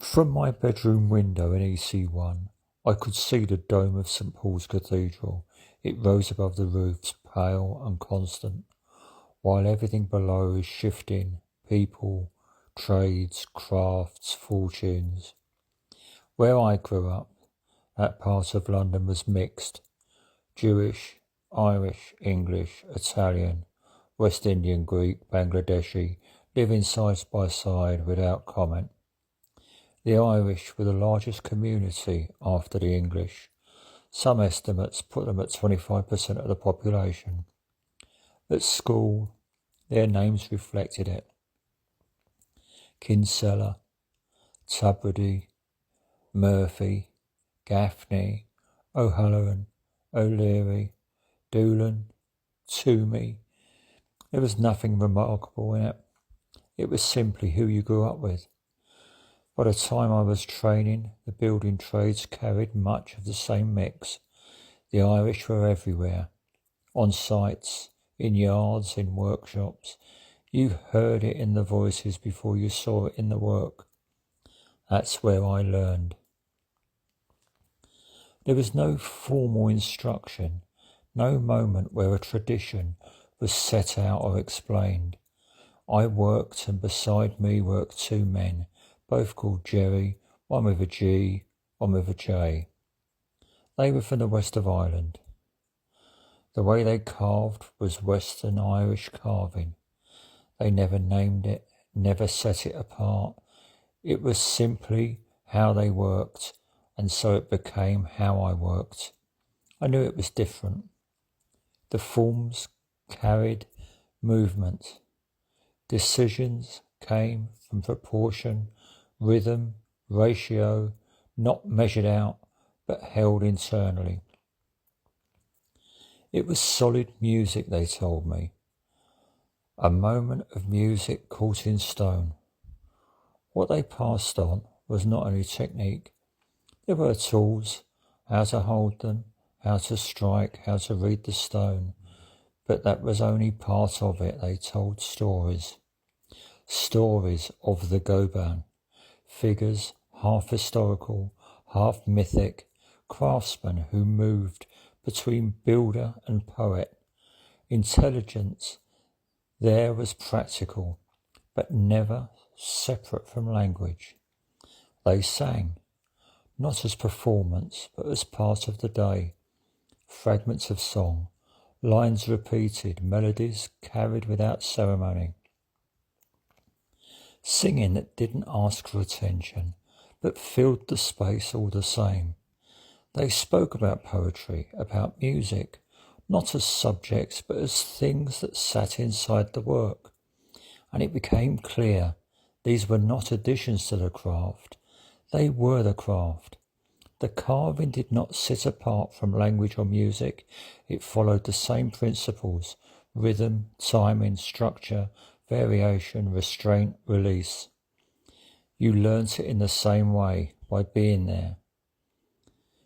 From my bedroom window in EC1, I could see the dome of St. Paul's Cathedral. It rose above the roofs, pale and constant, while everything below is shifting, people, trades, crafts, fortunes. Where I grew up, that part of London was mixed. Jewish, Irish, English, Italian, West Indian, Greek, Bangladeshi, living side by side without comment. The Irish were the largest community after the English. Some estimates put them at 25% of the population. At school, their names reflected it. Kinsella, Tubridy, Murphy, Gaffney, O'Halloran, O'Leary, Doolan, Toomey. There was nothing remarkable in it. It was simply who you grew up with. By the time I was training, the building trades carried much of the same mix. The Irish were everywhere, on sites, in yards, in workshops. You heard it in the voices before you saw it in the work. That's where I learned. There was no formal instruction, no moment where a tradition was set out or explained. I worked, and beside me worked two men, both called Jerry, one with a G, one with a J. They were from the west of Ireland. The way they carved was Western Irish carving. They never named it, never set it apart. It was simply how they worked, and so it became how I worked. I knew it was different. The forms carried movement. Decisions came from proportion, rhythm, ratio, not measured out, but held internally. It was solid music, they told me. A moment of music caught in stone. What they passed on was not only technique. There were tools, how to hold them, how to strike, how to read the stone. But that was only part of it. They told stories. Stories of the Goban. Figures, half historical, half mythic, craftsmen who moved between builder and poet. Intelligence there was practical, but never separate from language. They sang, not as performance, but as part of the day. Fragments of song, lines repeated, melodies carried without ceremony. Singing that didn't ask for attention, but filled the space all the same. They spoke about poetry, about music, not as subjects, but as things that sat inside the work. And it became clear these were not additions to the craft. They were the craft. The carving did not sit apart from language or music. It followed the same principles: rhythm, timing, structure, variation, restraint, release. You learnt it in the same way, by being there.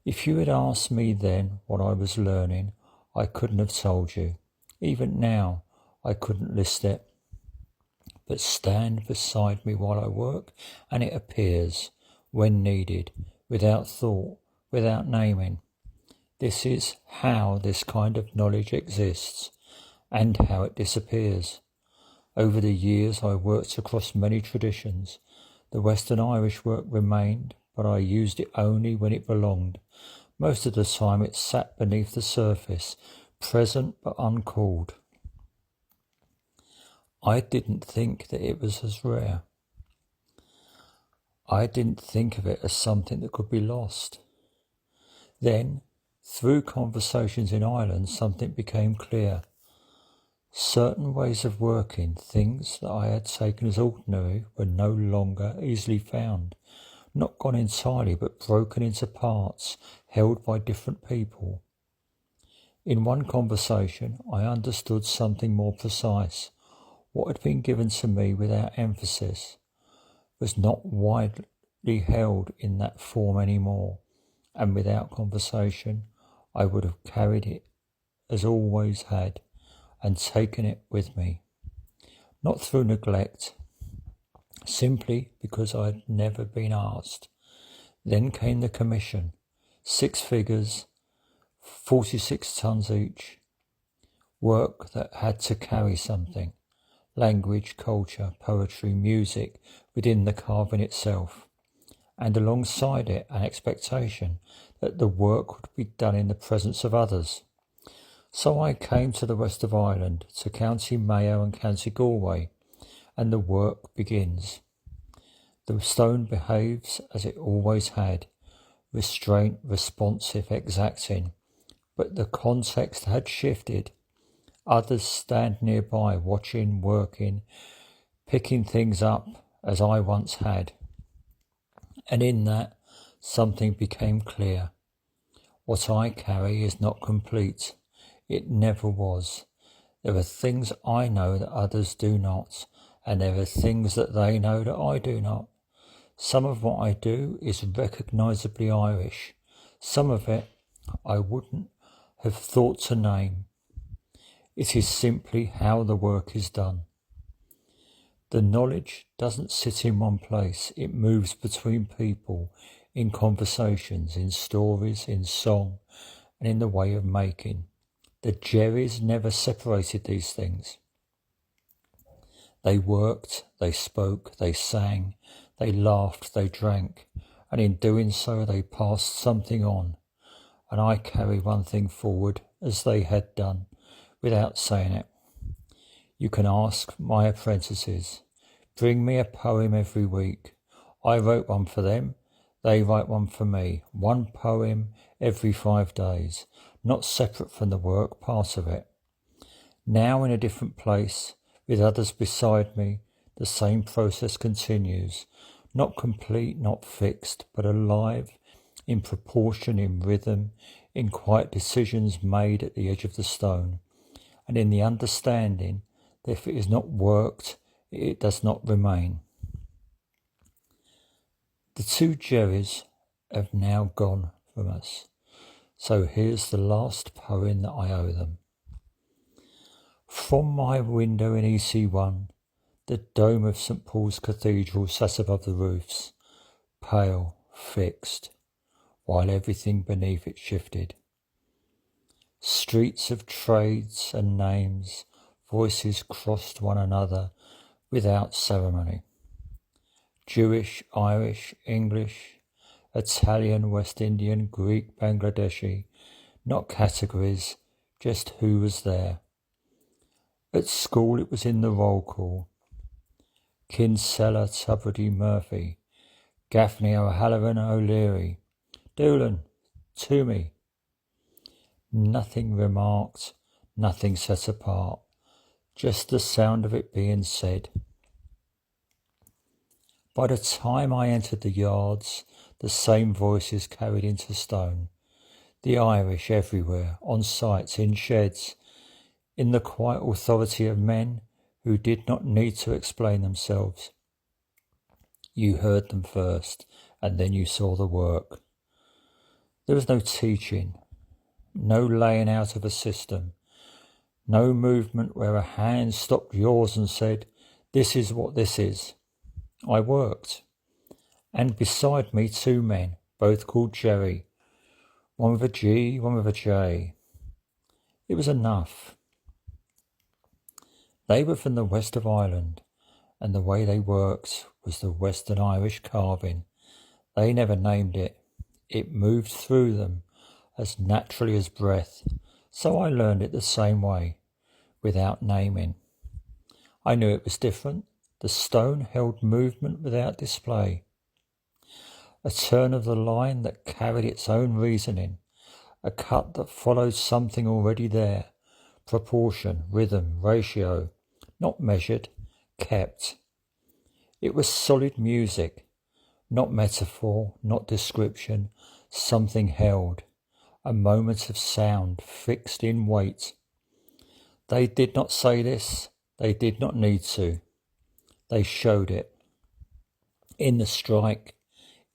If you had asked me then what I was learning, I couldn't have told you. Even now, I couldn't list it. But stand beside me while I work, and it appears, when needed, without thought, without naming. This is how this kind of knowledge exists, and how it disappears. Over the years I worked across many traditions. The Western Irish work remained, but I used it only when it belonged. Most of the time it sat beneath the surface, present but uncalled. I didn't think that it was as rare. I didn't think of it as something that could be lost. Then, through conversations in Ireland, something became clear. Certain ways of working, things that I had taken as ordinary, were no longer easily found. Not gone entirely, but broken into parts, held by different people. In one conversation, I understood something more precise. What had been given to me without emphasis was not widely held in that form anymore, and without conversation, I would have carried it as always had, and taken it with me. Not through neglect, simply because I had never been asked. Then came the commission, 6 figures, 46 tons each, work that had to carry something, language, culture, poetry, music within the carving itself, and alongside it an expectation that the work would be done in the presence of others. So I came to the west of Ireland, to County Mayo and County Galway, and the work begins. The stone behaves as it always had, restraint, responsive, exacting, but the context had shifted. Others stand nearby, watching, working, picking things up as I once had. And in that, something became clear. What I carry is not complete. It never was. There are things I know that others do not, and there are things that they know that I do not. Some of what I do is recognisably Irish. Some of it I wouldn't have thought to name. It is simply how the work is done. The knowledge doesn't sit in one place. It moves between people, in conversations, in stories, in song, and in the way of making. The Jerrys never separated these things. They worked, they spoke, they sang, they laughed, they drank, and in doing so they passed something on. And I carry one thing forward, as they had done, without saying it. You can ask my apprentices. Bring me a poem every week. I wrote one for them, they write one for me. One poem every 5 days, not separate from the work, part of it. Now in a different place, with others beside me, the same process continues. Not complete, not fixed, but alive, in proportion, in rhythm, in quiet decisions made at the edge of the stone, and in the understanding that if it is not worked, it does not remain. The 2 Jerrys have now gone from us, so here's the last poem that I owe them. From my window in EC1, the dome of St. Paul's Cathedral sat above the roofs, pale, fixed, while everything beneath it shifted. Streets of trades and names, voices crossed one another without ceremony. Jewish, Irish, English, Italian, West Indian, Greek, Bangladeshi, not categories, just who was there. At school it was in the roll call. Kinsella, Tubridy, Murphy, Gaffney, O'Halloran, O'Leary, Doolan, Toomey. Nothing remarked, nothing set apart, just the sound of it being said. By the time I entered the yards, the same voices carried into stone. The Irish everywhere, on sites, in sheds, in the quiet authority of men who did not need to explain themselves. You heard them first, and then you saw the work. There was no teaching, no laying out of a system, no movement where a hand stopped yours and said, "This is what this is." I worked, and beside me 2 men, both called Jerry, one with a G, one with a J. It was enough. They were from the west of Ireland, and the way they worked was the Western Irish carving. They never named it. It moved through them as naturally as breath, so I learned it the same way, without naming. I knew it was different. The stone held movement without display. A turn of the line that carried its own reasoning, a cut that followed something already there, proportion, rhythm, ratio, not measured, kept. It was solid music, not metaphor, not description, something held, a moment of sound fixed in weight. They did not say this, they did not need to. They showed it. In the strike,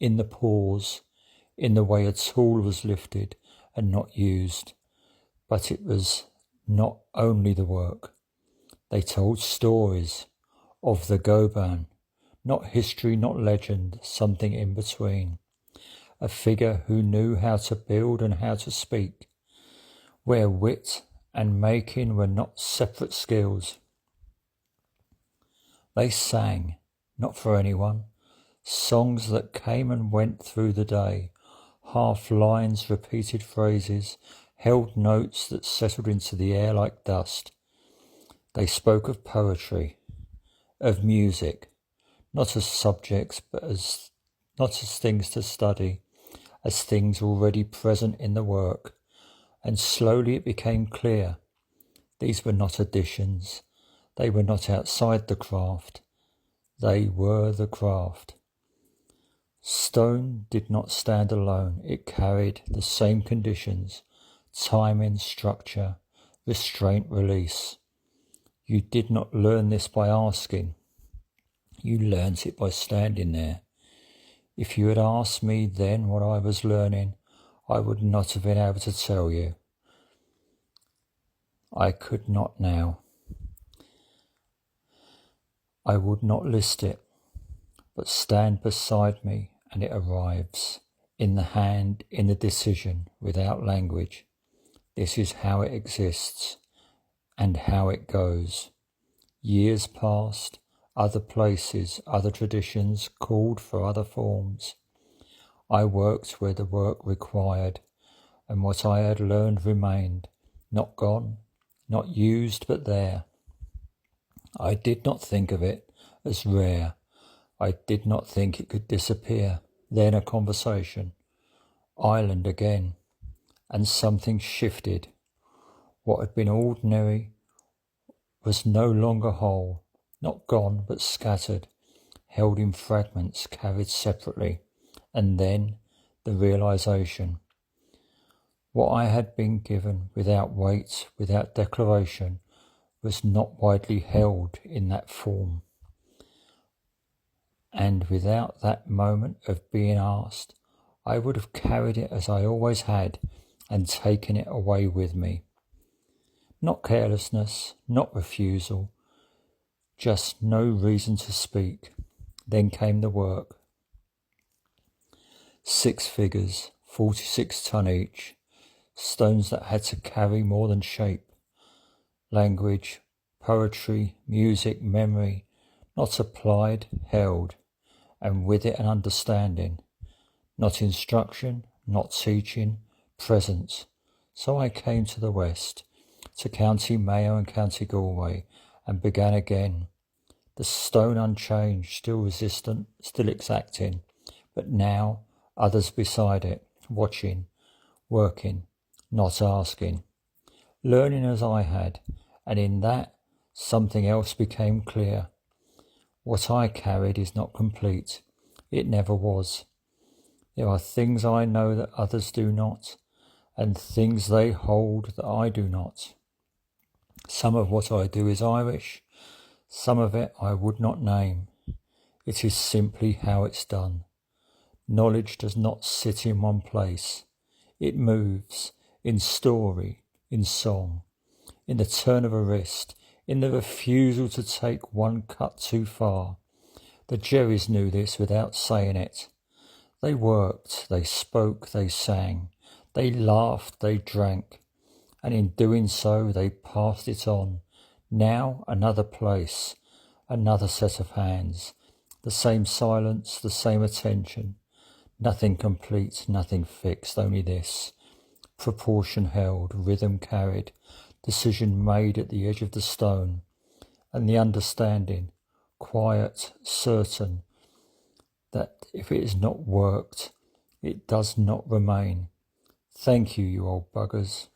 in the pause, in the way a tool was lifted and not used. But it was not only the work. They told stories of the Goban, Not history, not legend, something in between. A figure who knew how to build and how to speak, where wit and making were not separate skills. They sang, not for anyone, songs that came and went through the day, half lines, repeated phrases, held notes that settled into the air like dust. They spoke of poetry, of music, not as subjects, but not as things to study, as things already present in the work. And slowly it became clear. These were not additions. They were not outside the craft. They were the craft. Stone did not stand alone. It carried the same conditions: timing, structure, restraint, release. You did not learn this by asking. You learnt it by standing there. If you had asked me then what I was learning, I would not have been able to tell you. I could not now. I would not list it, but stand beside me and it arrives, in the hand, in the decision, without language. This is how it exists and how it goes. Years passed, other places, other traditions called for other forms. I worked where the work required, and what I had learned remained, not gone, not used, but there. I did not think of it as rare. I did not think it could disappear. Then a conversation. Island again. And something shifted. What had been ordinary was no longer whole, not gone, but scattered, held in fragments, carried separately. And then the realization. What I had been given without weight, without declaration, was not widely held in that form. And without that moment of being asked, I would have carried it as I always had and taken it away with me. Not carelessness, not refusal, just no reason to speak. Then came the work. 6 figures, 46 ton each, stones that had to carry more than shape. Language, poetry, music, memory, not applied, held, and with it an understanding, not instruction, not teaching, presence. So I came to the west, to County Mayo and County Galway, and began again. The stone unchanged, still resistant, still exacting, but now others beside it, watching, working, not asking, learning as I had, and in that something else became clear. What I carried is not complete. It never was. There are things I know that others do not, and things they hold that I do not. Some of what I do is Irish, some of it I would not name. It is simply how it's done. Knowledge does not sit in one place. It moves, in story, in song, in the turn of a wrist, in the refusal to take one cut too far. The Jerrys knew this without saying it. They worked, they spoke, they sang, they laughed, they drank, and in doing so they passed it on. Now another place, another set of hands, the same silence, the same attention, nothing complete, nothing fixed, only this. Proportion held, rhythm carried, decision made at the edge of the stone, and the understanding, quiet, certain, that if it is not worked, it does not remain. Thank you, you old buggers.